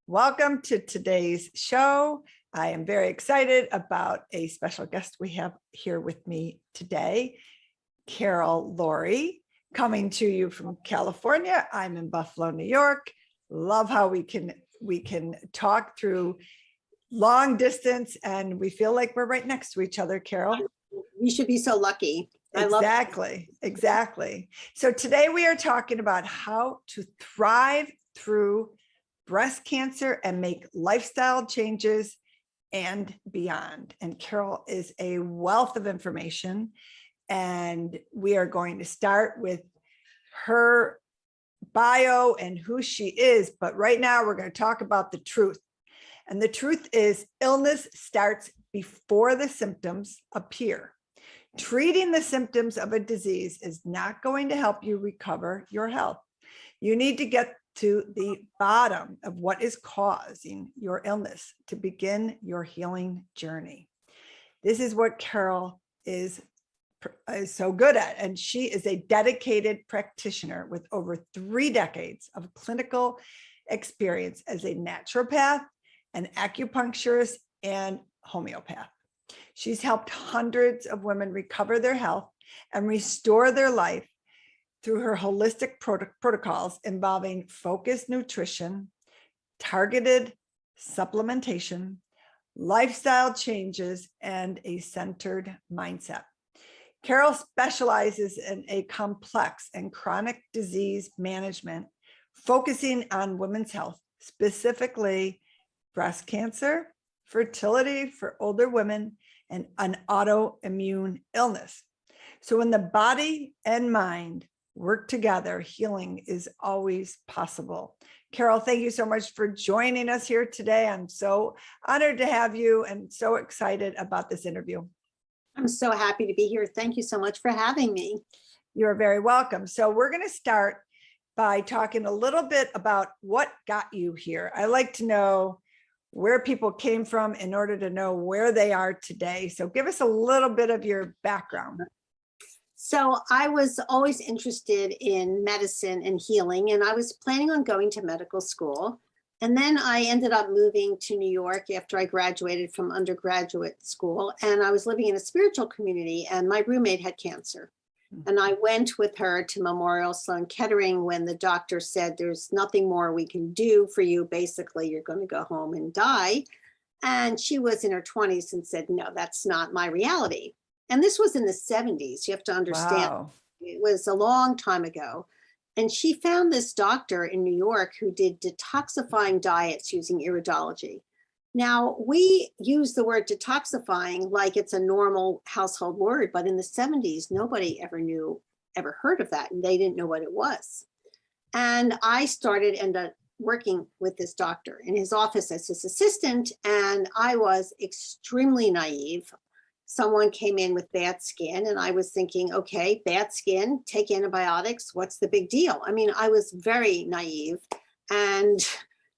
Welcome to today's show. I am very excited about a special guest we have here with me today, Carol Lourie, coming to you from California. I'm in Buffalo, New York. Love how we can talk through long distance and we feel like we're right next to each other, Carol. We should be so lucky. Exactly. So today we are talking about how to thrive through breast cancer and make lifestyle changes and beyond. And Carol is a wealth of information. And we are going to start with her bio and who she is. But right now we're going to talk about the truth. And the truth is illness starts before the symptoms appear. Treating the symptoms of a disease is not going to help you recover your health. You need to get to the bottom of what is causing your illness to begin your healing journey. This is what Carol is so good at. And she is a dedicated practitioner with over 3 decades of clinical experience as a naturopath, an acupuncturist, and homeopath. She's helped hundreds of women recover their health and restore their life through her holistic protocols involving focused nutrition, targeted supplementation, lifestyle changes, and a centered mindset. Carol specializes in a complex and chronic disease management, focusing on women's health, specifically breast cancer, fertility for older women, and an autoimmune illness. So when the body and mind work together, healing is always possible. Carol, thank you so much for joining us here today. I'm so honored to have you and so excited about this interview. I'm so happy to be here. Thank you so much for having me. You're very welcome. So we're going to start by talking a little bit about what got you here. I like to know where people came from in order to know where they are today. So give us a little bit of your background. So I was always interested in medicine and healing, and I was planning on going to medical school. And then I ended up moving to New York after I graduated from undergraduate school. And I was living in a spiritual community, and my roommate had cancer. And I went with her to Memorial Sloan Kettering when the doctor said, there's nothing more we can do for you. Basically, you're going to go home and die. And she was in her 20s and said, no, that's not my reality. And this was in the 70s. You have to understand, wow. It was a long time ago. And she found this doctor in New York who did detoxifying diets using iridology. Now, we use the word detoxifying like it's a normal household word, but in the 70s, nobody ever heard of that, and they didn't know what it was. And I ended up working with this doctor in his office as his assistant, and I was extremely naive. Someone came in with bad skin, and I was thinking, okay, bad skin, take antibiotics, what's the big deal? I mean, I was very naive, and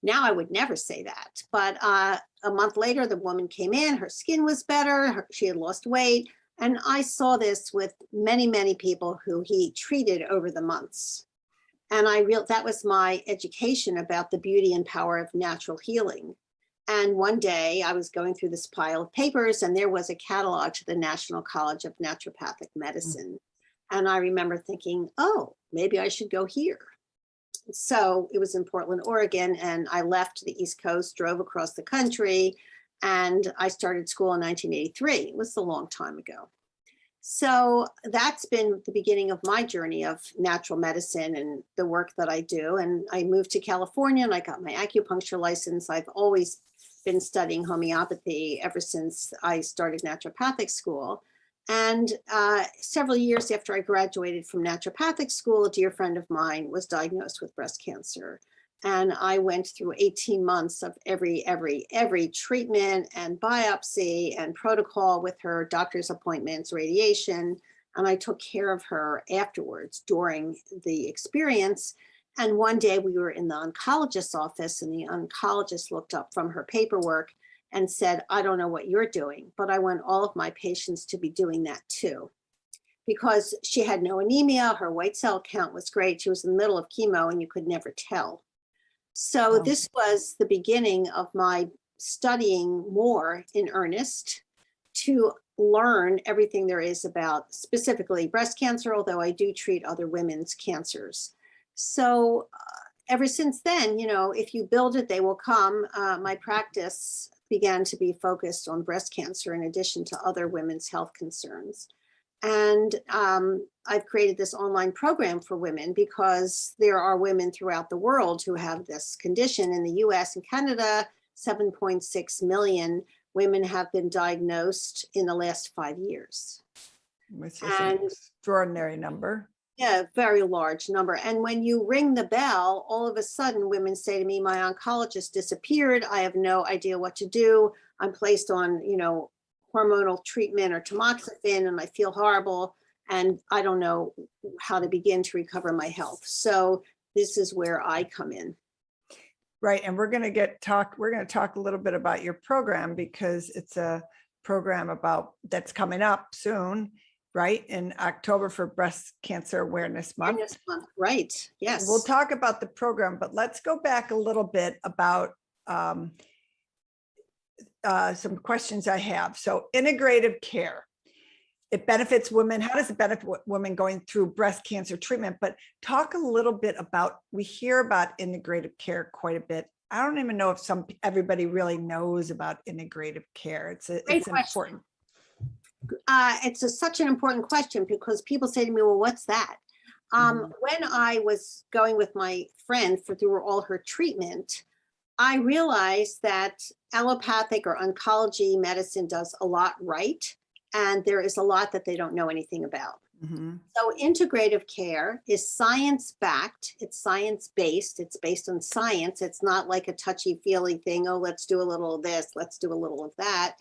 now I would never say that. But a month later, the woman came in, her skin was better, she had lost weight. And I saw this with many, many people who he treated over the months. And that was my education about the beauty and power of natural healing. And one day I was going through this pile of papers, and there was a catalog to the National College of Naturopathic Medicine. And I remember thinking, oh, maybe I should go here. So it was in Portland, Oregon, and I left the East Coast, drove across the country, and I started school in 1983. It was a long time ago. So that's been the beginning of my journey of natural medicine and the work that I do. And I moved to California and I got my acupuncture license. I've always been studying homeopathy ever since I started naturopathic school. And several years after I graduated from naturopathic school, a dear friend of mine was diagnosed with breast cancer. And I went through 18 months of every treatment and biopsy and protocol with her, doctor's appointments, radiation. And I took care of her afterwards during the experience. And one day we were in the oncologist's office, and the oncologist looked up from her paperwork and said, I don't know what you're doing, but I want all of my patients to be doing that too. Because she had no anemia, her white cell count was great. She was in the middle of chemo and you could never tell. So Wow. this was the beginning of my studying more in earnest to learn everything there is about specifically breast cancer, although I do treat other women's cancers. So ever since then, you know, if you build it, they will come. My practice began to be focused on breast cancer in addition to other women's health concerns. And I've created this online program for women because there are women throughout the world who have this condition. In the US and Canada, 7.6 million women have been diagnosed in the last 5 years. Which is an extraordinary number. Yeah, very large number. And when you ring the bell, all of a sudden women say to me, my oncologist disappeared. I have no idea what to do. I'm placed on, you know, hormonal treatment or tamoxifen and I feel horrible and I don't know how to begin to recover my health. So this is where I come in. Right. And we're going to talk a little bit about your program because it's a program that's coming up soon, right? In October for Breast Cancer Awareness Month. Right. Yes. We'll talk about the program, but let's go back a little bit about some questions I have. So integrative care, it benefits women. How does it benefit women going through breast cancer treatment? But talk a little bit about, we hear about integrative care quite a bit. I don't even know if everybody really knows about integrative care. It's important. It's such an important question because people say to me, well, what's that? When I was going with my friend through all her treatment, I realized that allopathic or oncology medicine does a lot right, and there is a lot that they don't know anything about. So integrative care is science-backed, it's science-based, it's based on science. It's not like a touchy-feely thing, oh, let's do a little of this, let's do a little of that.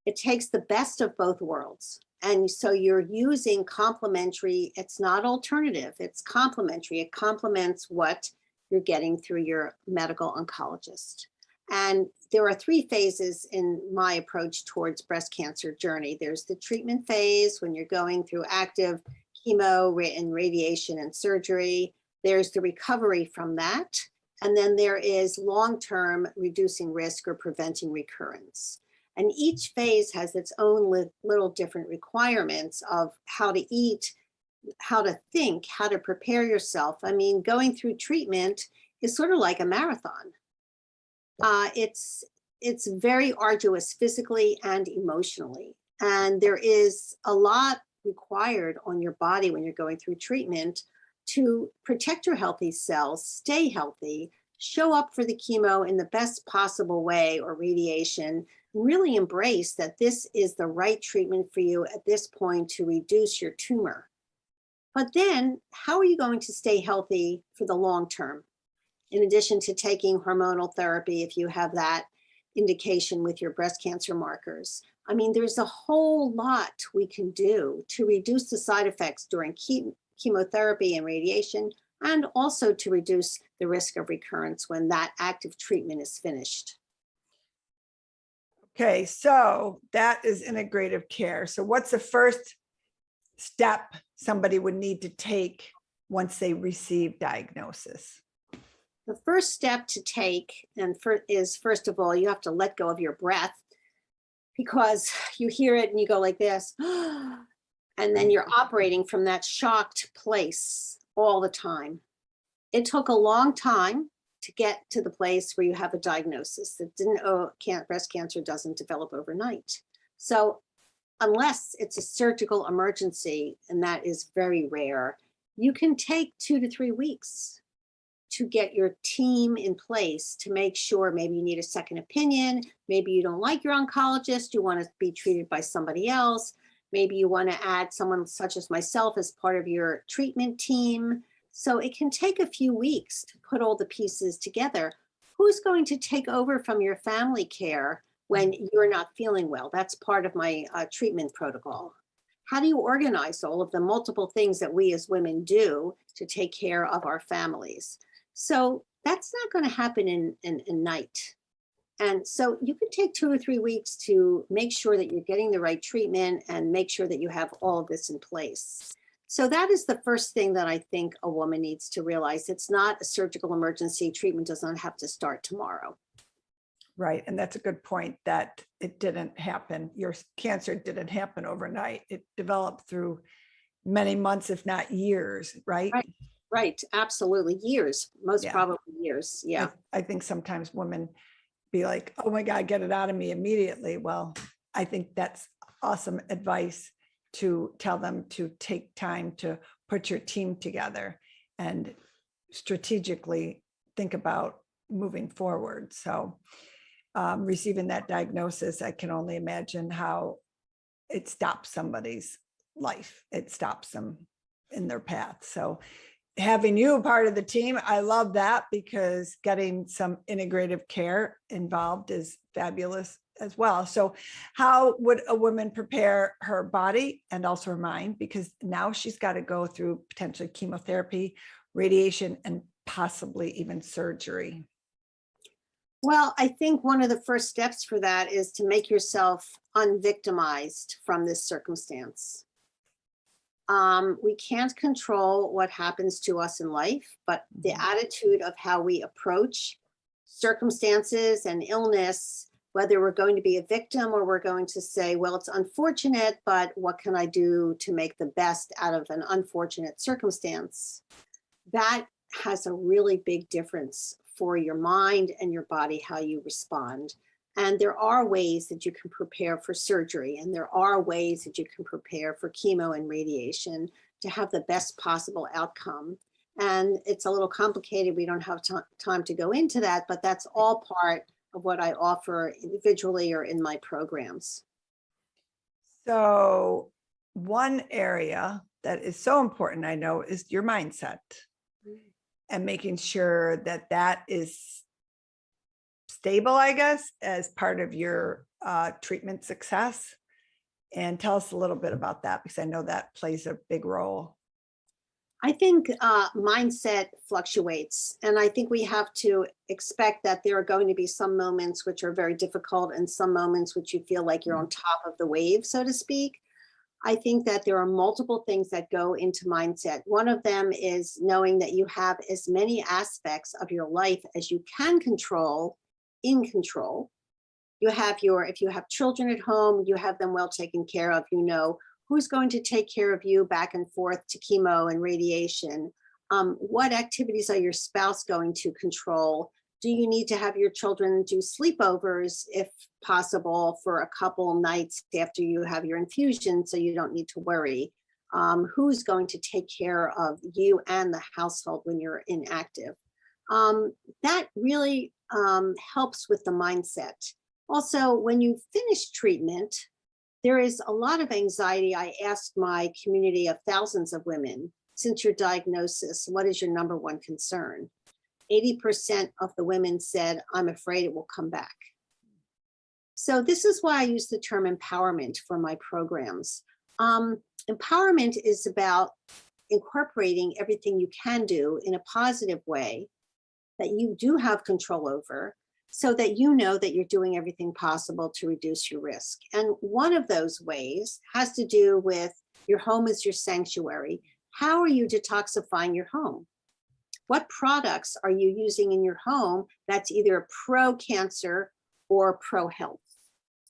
It takes the best of both worlds. And so you're using complementary, it's not alternative, it's complementary. It complements what you're getting through your medical oncologist. And there are 3 phases in my approach towards breast cancer journey. There's the treatment phase when you're going through active chemo and radiation and surgery. There's the recovery from that. And then there is long-term reducing risk or preventing recurrence. And each phase has its own little different requirements of how to eat, how to think, how to prepare yourself. I mean, going through treatment is sort of like a marathon. It's very arduous physically and emotionally. And there is a lot required on your body when you're going through treatment to protect your healthy cells, stay healthy, show up for the chemo in the best possible way or radiation, really embrace that this is the right treatment for you at this point to reduce your tumor. But then how are you going to stay healthy for the long term? In addition to taking hormonal therapy, if you have that indication with your breast cancer markers. I mean, there's a whole lot we can do to reduce the side effects during chemotherapy and radiation, and also to reduce the risk of recurrence when that active treatment is finished. Okay, so that is integrative care. So what's the first step somebody would need to take once they receive diagnosis? The first step to take is, first of all, you have to let go of your breath because you hear it and you go like this, and then you're operating from that shocked place all the time. It took a long time to get to the place where you have a diagnosis that breast cancer doesn't develop overnight. So unless it's a surgical emergency, and that is very rare, you can take 2 to 3 weeks to get your team in place to make sure maybe you need a second opinion, maybe you don't like your oncologist, you want to be treated by somebody else, maybe you want to add someone such as myself as part of your treatment team. So it can take a few weeks to put all the pieces together. Who's going to take over from your family care when you're not feeling well? That's part of my treatment protocol. How do you organize all of the multiple things that we as women do to take care of our families? So that's not going to happen in a night. And so you can take 2 or 3 weeks to make sure that you're getting the right treatment and make sure that you have all of this in place. So that is the first thing that I think a woman needs to realize. It's not a surgical emergency. Treatment does not have to start tomorrow. Right. And that's a good point, that it didn't happen. Your cancer didn't happen overnight. It developed through many months, if not years, right? Right. Right. Absolutely. Years, most Yeah. probably years. Yeah. I think sometimes women be like, oh my God, get it out of me immediately. Well, I think that's awesome advice to tell them to take time to put your team together and strategically think about moving forward. So receiving that diagnosis, I can only imagine how it stops somebody's life. It stops them in their path. So having you a part of the team, I love that, because getting some integrative care involved is fabulous as well. So how would a woman prepare her body and also her mind? Because now she's got to go through potentially chemotherapy, radiation, and possibly even surgery. Well, I think one of the first steps for that is to make yourself unvictimized from this circumstance. We can't control what happens to us in life, but the attitude of how we approach circumstances and illness, whether we're going to be a victim or we're going to say, well, it's unfortunate, but what can I do to make the best out of an unfortunate circumstance? That has a really big difference for your mind and your body, how you respond. And there are ways that you can prepare for surgery, and there are ways that you can prepare for chemo and radiation to have the best possible outcome. And it's a little complicated. We don't have time to go into that, but that's all part of what I offer individually or in my programs. So one area that is so important, I know, is your mindset and making sure that that is stable, I guess, as part of your treatment success. And tell us a little bit about that, because I know that plays a big role. I think mindset fluctuates, and I think we have to expect that there are going to be some moments which are very difficult and some moments which you feel like you're on top of the wave, so to speak. I think that there are multiple things that go into mindset. One of them is knowing that you have as many aspects of your life as you can control in control. You have if you have children at home, you have them well taken care of. You know who's going to take care of you back and forth to chemo and radiation. What activities are your spouse going to control? Do you need to have your children do sleepovers, if possible, for a couple nights after you have your infusion, so you don't need to worry? Who's going to take care of you and the household when you're inactive? That really helps with the mindset. Also, when you finish treatment, there is a lot of anxiety. I asked my community of thousands of women, since your diagnosis, what is your number one concern? 80% of the women said, I'm afraid it will come back. So this is why I use the term empowerment for my programs. Empowerment is about incorporating everything you can do in a positive way that you do have control over, so that you know that you're doing everything possible to reduce your risk. And one of those ways has to do with your home is your sanctuary. How are you detoxifying your home? What products are you using in your home that's either pro-cancer or pro-health?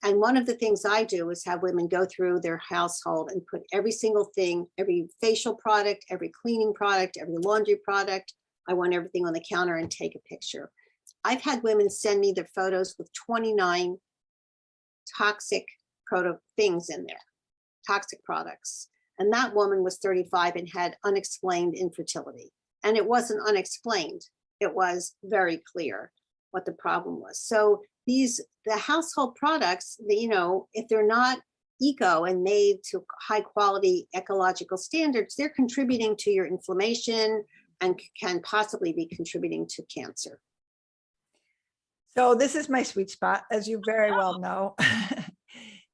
And one of the things I do is have women go through their household and put every single thing, every facial product, every cleaning product, every laundry product. I want everything on the counter and take a picture. I've had women send me their photos with 29 toxic things in there, toxic products. And that woman was 35 and had unexplained infertility. And it wasn't unexplained. It was very clear what the problem was. So the household products, if they're not eco and made to high quality ecological standards, they're contributing to your inflammation and can possibly be contributing to cancer. So this is my sweet spot, as you very well know.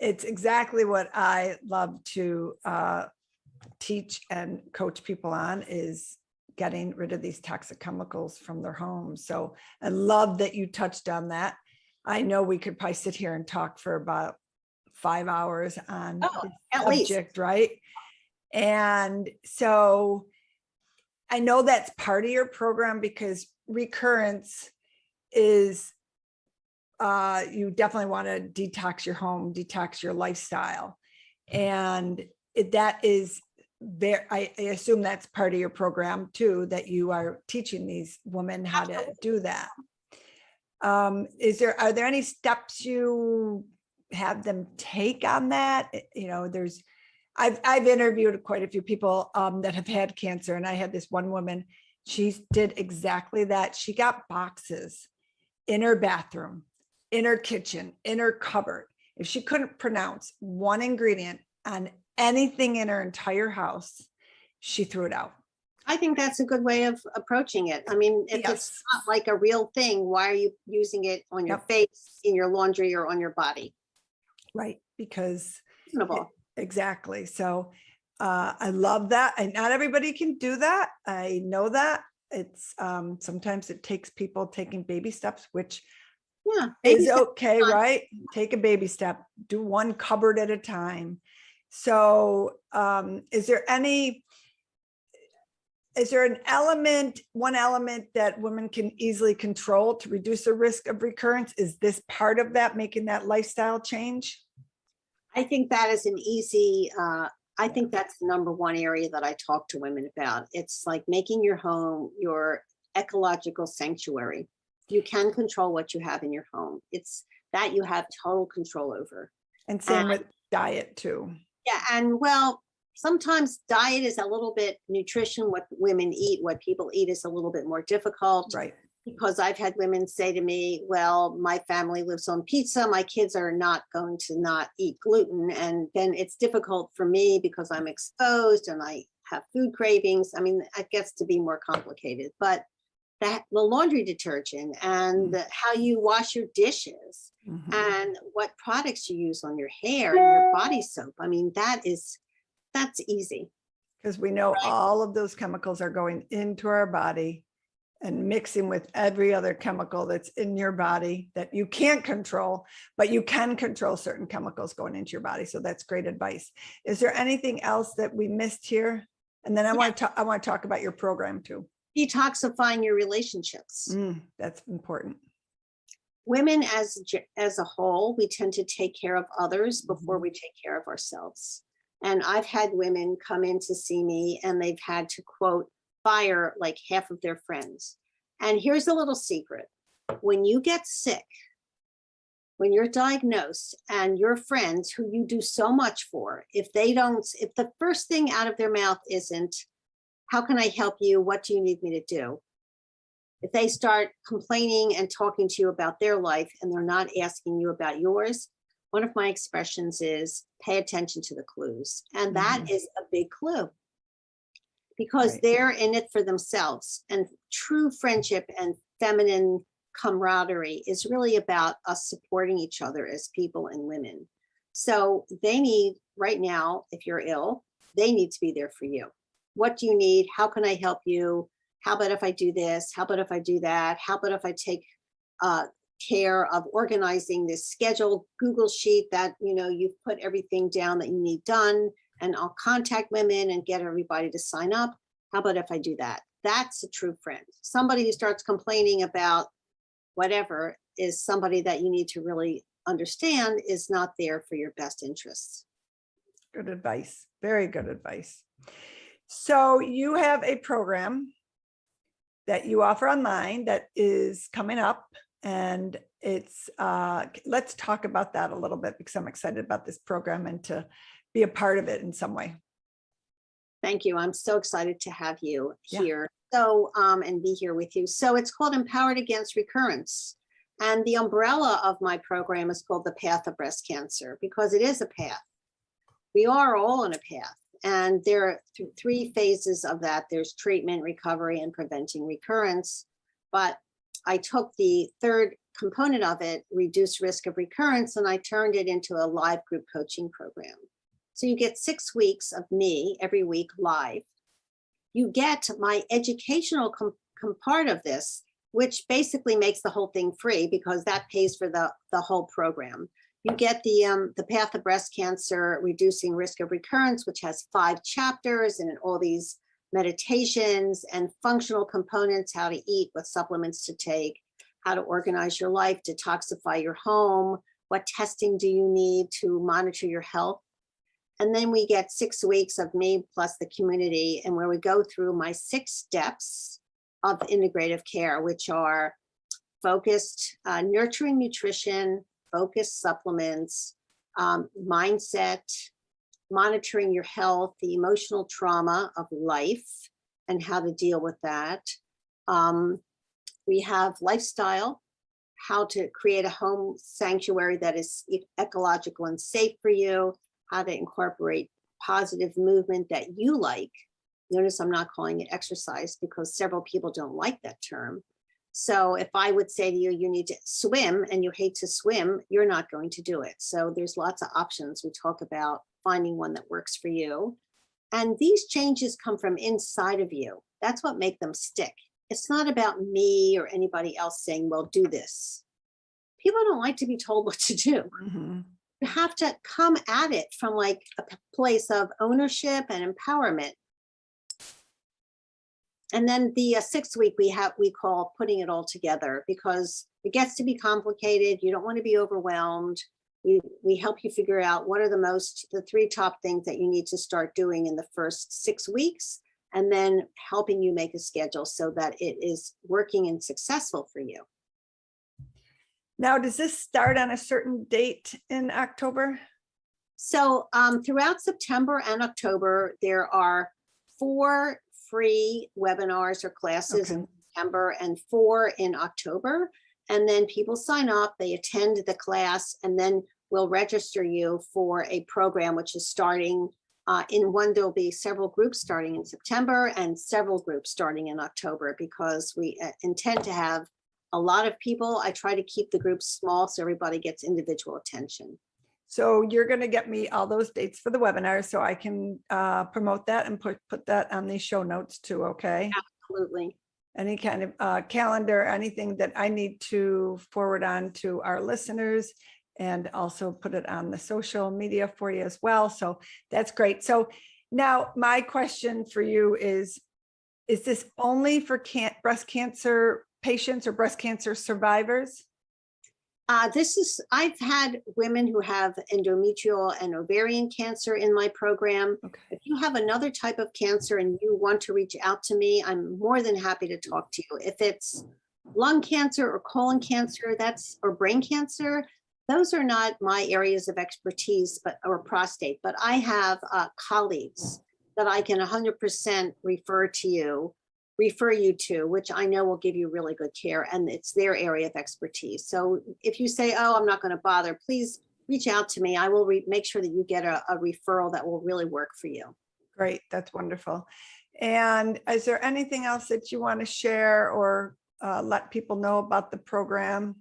It's exactly what I love to teach and coach people on, is getting rid of these toxic chemicals from their homes. So I love that you touched on that. I know we could probably sit here and talk for about 5 hours on this at least. subject, right? And so I know that's part of your program because Recurrence is, you definitely want to detox your home, detox your lifestyle. And that is there. I assume that's part of your program too, that you are teaching these women how to do that. Are there any steps you have them take on that? I've interviewed quite a few people that have had cancer, and I had this one woman, she did exactly that. She got boxes in her bathroom, in her kitchen, in her cupboard. If she couldn't pronounce one ingredient on anything in her entire house, she threw it out. I think that's a good way of approaching it. I mean, if it's not like a real thing, why are you using it on your face, in your laundry, or on your body? Right, because reasonable. Exactly. So I love that. And not everybody can do that. I know that. It's sometimes it takes people taking baby steps, which is okay, right? Take a baby step, do one cupboard at a time. So is there one element that women can easily control to reduce the risk of recurrence? Is this part of that, making that lifestyle change? I think that is an easy, I think that's the number one area that I talk to women about. It's like making your home your ecological sanctuary. You can control what you have in your home. It's that you have total control over. And same with diet too. Yeah, and well, sometimes diet is a little bit, nutrition, what women eat, what people eat is a little bit more difficult. Right. Because I've had women say to me, well, my family lives on pizza. My kids are not going to not eat gluten. And then it's difficult for me because I'm exposed and I have food cravings. I mean, it gets to be more complicated, but the laundry detergent and how you wash your dishes and what products you use on your hair and your body soap. I mean, that's easy. Because we know all of those chemicals are going into our body and mixing with every other chemical that's in your body that you can't control, but you can control certain chemicals going into your body. So that's great advice. Is there anything else that we missed here? And then I want to talk about your program too. Detoxifying your relationships. That's important. Women as a whole, we tend to take care of others before we take care of ourselves. And I've had women come in to see me and they've had to, quote, fire like half of their friends. And here's a little secret. When you get sick, when you're diagnosed, and your friends who you do so much for, if the first thing out of their mouth isn't, how can I help you? What do you need me to do? If they start complaining and talking to you about their life and they're not asking you about yours, one of my expressions is pay attention to the clues. And that is a big clue. Because they're in it for themselves. And true friendship and feminine camaraderie is really about us supporting each other as people and women. So they need, right now, if you're ill, they need to be there for you. What do you need? How can I help you? How about if I do this? How about if I do that? How about if I take care of organizing this scheduled Google sheet that, you've put everything down that you need done, and I'll contact women and get everybody to sign up. How about if I do that? That's a true friend. Somebody who starts complaining about whatever is somebody that you need to really understand is not there for your best interests. Good advice. Very good advice. So you have a program that you offer online that is coming up, and it's let's talk about that a little bit because I'm excited about this program and to be a part of it in some way. Thank you. I'm so excited to have you here. So, and be here with you. So it's called Empowered Against Recurrence. And the umbrella of my program is called The Path of Breast Cancer, because it is a path. We are all on a path. And there are three phases of that. There's treatment, recovery, and preventing recurrence. But I took the third component of it, reduce risk of recurrence, and I turned it into a live group coaching program. So you get 6 weeks of me every week live. You get my educational part of this, which basically makes the whole thing free because that pays for the whole program. You get the Path of Breast Cancer, Reducing Risk of Recurrence, which has 5 chapters and all these meditations and functional components, how to eat, what supplements to take, how to organize your life, detoxify your home, what testing do you need to monitor your health. And then we get 6 weeks of me plus the community, and where we go through my 6 steps of integrative care, which are focused, nurturing nutrition, focused supplements, mindset, monitoring your health, the emotional trauma of life and how to deal with that. We have lifestyle, how to create a home sanctuary that is ecological and safe for you, how to incorporate positive movement that you like. Notice I'm not calling it exercise because several people don't like that term. So if I would say to you, you need to swim and you hate to swim, you're not going to do it. So there's lots of options. We talk about finding one that works for you. And these changes come from inside of you. That's what makes them stick. It's not about me or anybody else saying, well, do this. People don't like to be told what to do. Mhm. You have to come at it from like a place of ownership and empowerment. And then the 6th week we call putting it all together, because it gets to be complicated. You don't want to be overwhelmed. We help you figure out what are the 3 top things that you need to start doing in the first 6 weeks, and then helping you make a schedule so that it is working and successful for you. Now, does this start on a certain date in October? So throughout September and October, there are 4 free webinars or classes in September and 4 in October. And then people sign up, they attend the class, and then we'll register you for a program which is starting in one. There'll be several groups starting in September and several groups starting in October, because we intend to have a lot of people. I try to keep the groups small so everybody gets individual attention. So you're going to get me all those dates for the webinar so I can promote that and put that on the show notes too, okay? Absolutely. Any kind of calendar, anything that I need to forward on to our listeners, and also put it on the social media for you as well. So that's great. So now my question for you is this only for breast cancer patients or breast cancer survivors? I've had women who have endometrial and ovarian cancer in my program. Okay. If you have another type of cancer and you want to reach out to me, I'm more than happy to talk to you. If it's lung cancer or colon cancer, or brain cancer, those are not my areas of expertise, or prostate, but I have colleagues that I can 100% refer you to, which I know will give you really good care, and it's their area of expertise. So if you say, oh, I'm not going to bother, please reach out to me. I will make sure that you get a referral that will really work for you. Great, that's wonderful. And is there anything else that you want to share or let people know about the program?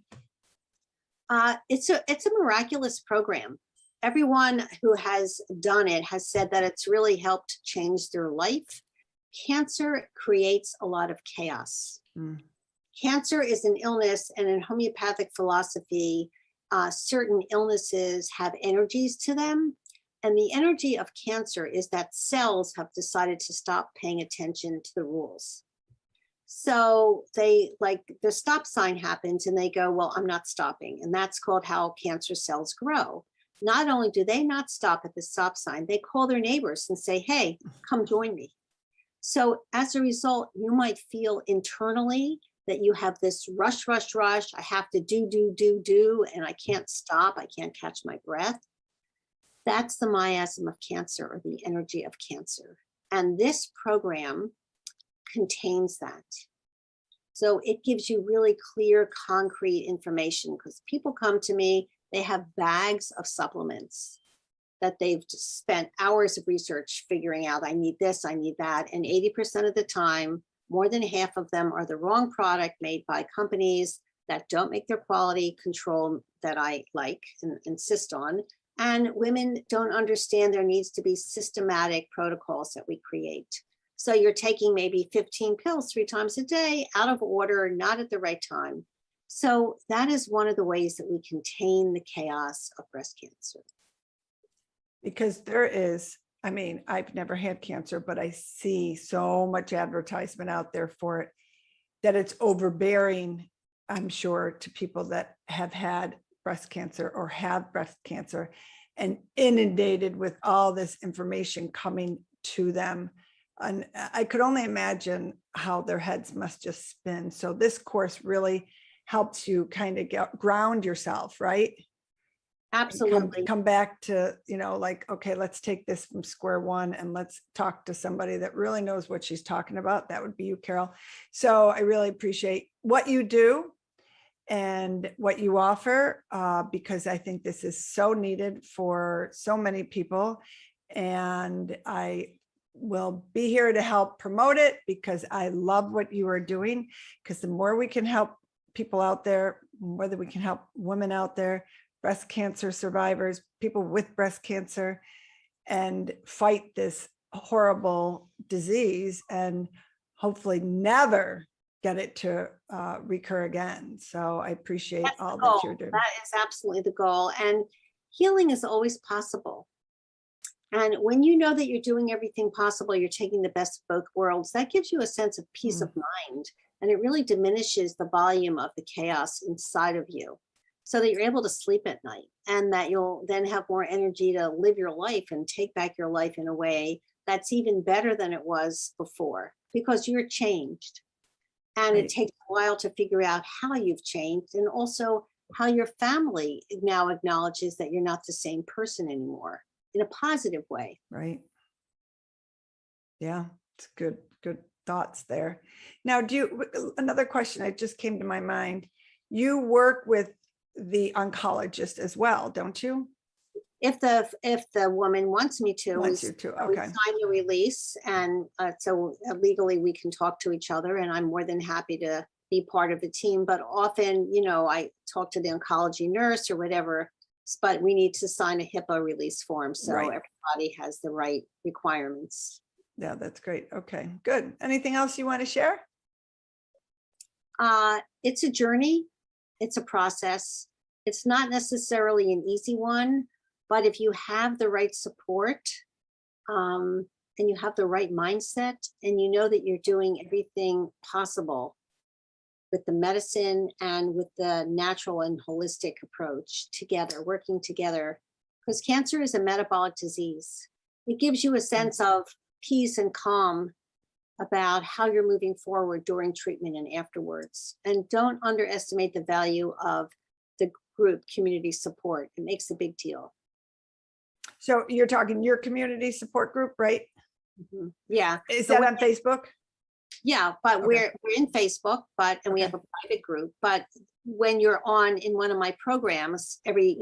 It's a miraculous program. Everyone who has done it has said that it's really helped change their life. Cancer creates a lot of chaos. Cancer is an illness, and in homeopathic philosophy, certain illnesses have energies to them. And the energy of cancer is that cells have decided to stop paying attention to the rules. So the stop sign happens and they go, well, I'm not stopping. And that's called how cancer cells grow. Not only do they not stop at the stop sign, they call their neighbors and say, hey, come join me. So as a result, you might feel internally that you have this rush. I have to do, and I can't stop. I can't catch my breath. That's the miasm of cancer, or the energy of cancer. And this program contains that. So it gives you really clear, concrete information, because people come to me, they have bags of supplements that they've spent hours of research figuring out, I need this, I need that. And 80% of the time, more than half of them are the wrong product, made by companies that don't make their quality control that I like and insist on. And women don't understand there needs to be systematic protocols that we create. So you're taking maybe 15 pills 3 times a day, out of order, not at the right time. So that is one of the ways that we contain the chaos of breast cancer. Because there is, I mean, I've never had cancer, but I see so much advertisement out there for it that it's overbearing, I'm sure, to people that have had breast cancer or have breast cancer and inundated with all this information coming to them. And I could only imagine how their heads must just spin. So this course really helps you kind of ground yourself, right? Absolutely. Come back to, like, okay, let's take this from square one and let's talk to somebody that really knows what she's talking about. That would be you, Carol. So I really appreciate what you do and what you offer, because I think this is so needed for so many people. And I will be here to help promote it because I love what you are doing, because the more we can help people out there, whether we can help women out there, breast cancer survivors, people with breast cancer, and fight this horrible disease and hopefully never get it to recur again. So I appreciate That's all the that goal. you're doing. That is absolutely the goal. And healing is always possible. And when you know that you're doing everything possible, you're taking the best of both worlds, that gives you a sense of peace of mind. And it really diminishes the volume of the chaos inside of you so that you're able to sleep at night and that you'll then have more energy to live your life and take back your life in a way that's even better than it was before because you're changed. And Right. it takes a while to figure out how you've changed and also how your family now acknowledges that you're not the same person anymore in a positive way. Right. Yeah, it's good thoughts there. Now, another question that just came to my mind, you work with the oncologist as well, don't you? If the woman wants me to, Wants you to, we okay. sign the release, and so legally we can talk to each other, and I'm more than happy to be part of the team. But often, I talk to the oncology nurse or whatever, but we need to sign a HIPAA release form, so Right. everybody has the right requirements. Yeah, that's great. Okay, good. Anything else you want to share? It's a journey. It's a process. It's not necessarily an easy one, but if you have the right support, and you have the right mindset, and you know that you're doing everything possible with the medicine and with the natural and holistic approach together, working together, because cancer is a metabolic disease. It gives you a sense of peace and calm about how you're moving forward during treatment and afterwards. And don't underestimate the value of the group community support. It makes a big deal. So you're talking your community support group, right? Yeah. Is So that on Facebook? Yeah, but Okay. we're in Facebook, and we have a private group. But when you're on in one of my programs, every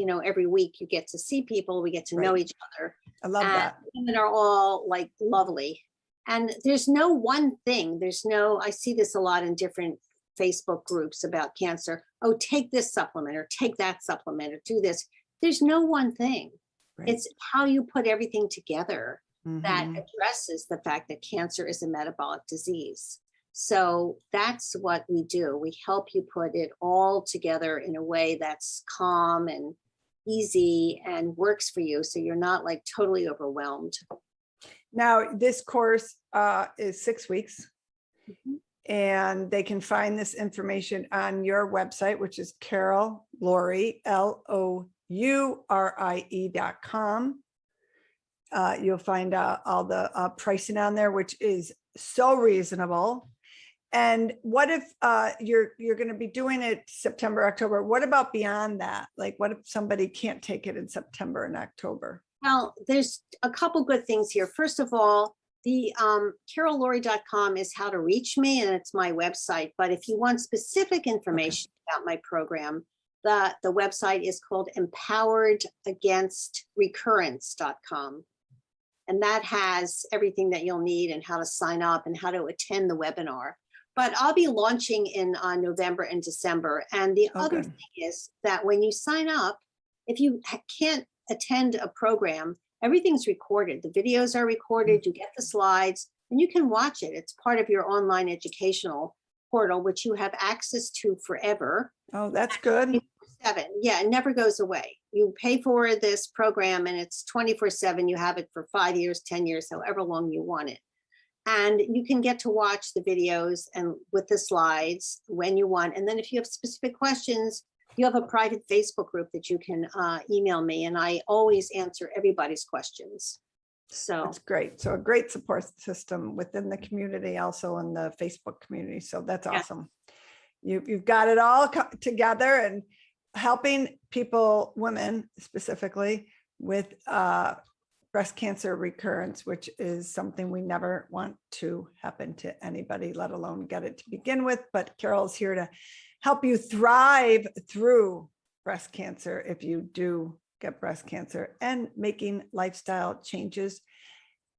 week you get to see people, we get to know Right. each other. I love And that. women are all like lovely. And there's no one thing. I see this a lot in different Facebook groups about cancer. Oh, take this supplement or take that supplement or do this. There's no one thing. Right. It's how you put everything together that Mhm. addresses the fact that cancer is a metabolic disease. So that's what we do. We help you put it all together in a way that's calm and easy and works for you. So you're not like totally overwhelmed. Now, this course is 6 weeks. Mhm. And they can find this information on your website, which is Carol Lourie, LOURIE.com. You'll find all the pricing on there, which is so reasonable. And what if you're going to be doing it September, October? What about beyond that? Like, what if somebody can't take it in September and October? Well, there's a couple good things here. First of all, the carollourie.com is how to reach me, and it's my website. But if you want specific information about my program, the website is called empoweredagainstrecurrence.com. And that has everything that you'll need and how to sign up and how to attend the webinar. But I'll be launching in November and December. And the other thing is that when you sign up, if you can't attend a program, everything's recorded. The videos are recorded, you get the slides, and you can watch it. It's part of your online educational portal, which you have access to forever. Oh, that's good. 7. Yeah, it never goes away. You pay for this program and it's 24/7. You have it for 5 years, 10 years, however long you want it. And you can get to watch the videos and with the slides when you want. And then if you have specific questions, you have a private Facebook group that you can email me, and I always answer everybody's questions. So That's great. So a great support system within the community, also in the Facebook community. So that's Yeah. awesome. You've got it all together and helping people, women specifically, with breast cancer recurrence, which is something we never want to happen to anybody, let alone get it to begin with. But Carol's here to help you thrive through breast cancer if you do get breast cancer, and making lifestyle changes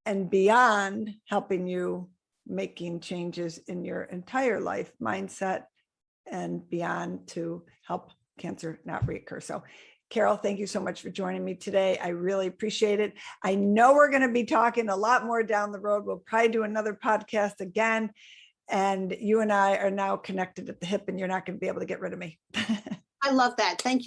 and beyond, helping you making changes in your entire life mindset and beyond to help cancer not reoccur. So Carol, thank you so much for joining me today. I really appreciate it. I know we're going to be talking a lot more down the road. We'll probably do another podcast again. And you and I are now connected at the hip, and you're not going to be able to get rid of me. I love that. Thank you